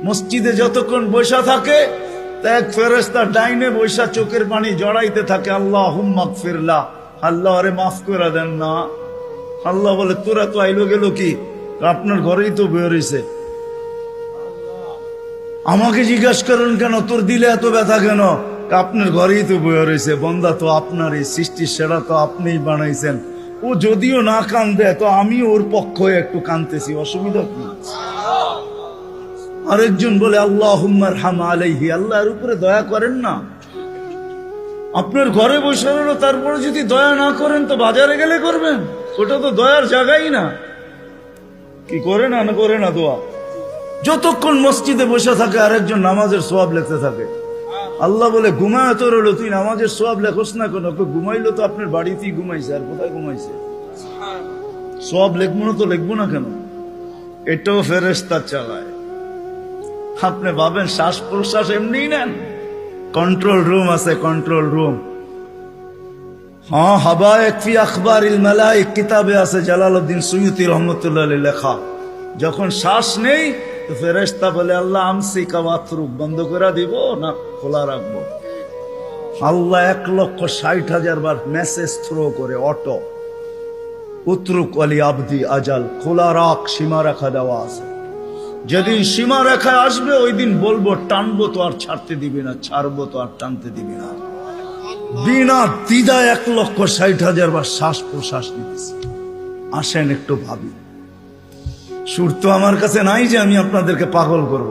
মসজিদে যতক্ষণ বসা থাকে এক ফেরেশতা ডাইনে বসা চোখের পানি জড়াইতে থাকে, আল্লাহুম্মা গফিরলা, আল্লাহ আরে মাফ করে দেন না। আল্লাহ বলে তোরা তো আইলো গেল কি, আপনার ঘরেই তো বের হইছে, আমাকে জিজ্ঞাসা করেন কেন তোর দিলে এত ব্যথা কেন? আপনার ঘরেই তো বের হইছে, বন্দা তো আপনারই সৃষ্টি, সেরা তো আপনিই বানাইছেন। ও যদিও না কান্দে তো আমি ওর পক্ষ হয়ে একটু কান্দতেছি, অসুবিধা কি? আরেকজন বলে আল্লাহুম্মা আরহাম আলাইহি, আল্লাহর উপরে দয়া করেন না। আপনার ঘরে বসে রইল, তারপরে যদি দয়া না করেন তো বাজারে গেলে করবেন, ওটা তো দয়ার জায়গাই না। কি করে না করে না দোয়া? যতক্ষণ মসজিদে বসে থাকে আরেকজন নামাজের সওয়াব লিখতে থাকে। আল্লাহ বলে ঘুমায় তো রইল, তুই নামাজের সওয়াব লেখোস না কেন? ঘুমাইলো তো আপনার বাড়িতেই ঘুমাইছে, আর কোথায় ঘুমাইছে? সওয়াব লিখবো না তো লিখবো না কেন? এটাও ফেরেশতা চালায়। আপনি ভাবেন শ্বাস প্রশ্বাস এমনি নেন? কন্ট্রোল রুম আছে, কন্ট্রোল রুম। হ্যাঁ, হাবায়েক ফি আখবারিল মালায়েক কিতাবে আছে, জালালউদ্দিন সুয়ুতি রহমাতুল্লাহ আলাইহি লেখা। যখন শ্বাস নেই তো ফেরেশতা বলে আল্লাহ আমসিকা ওয়াতরুক, বন্ধ করে দিব না খোলা রাখবো? আল্লাহ 1,60,000 বার মেসেজ থ্রো করে, অটো উতরুক আলী আবদি আজাল, খোলা রাখ, সীমা রেখা দেওয়া আছে। যেদিন সীমা রেখায় আসবে ওই দিন বলবো টানবো তো আর ছাড়তে দিবি না, ছাড়বো তো আর টানতে দিবি না। বিনা দ্বিধায় 1,60,000 বার শ্বাস প্রশ্বাস নিতেছি। আসেন একটু ভাবি। সুর তো আমার কাছে নাই যে আমি আপনাদেরকে পাগল করব।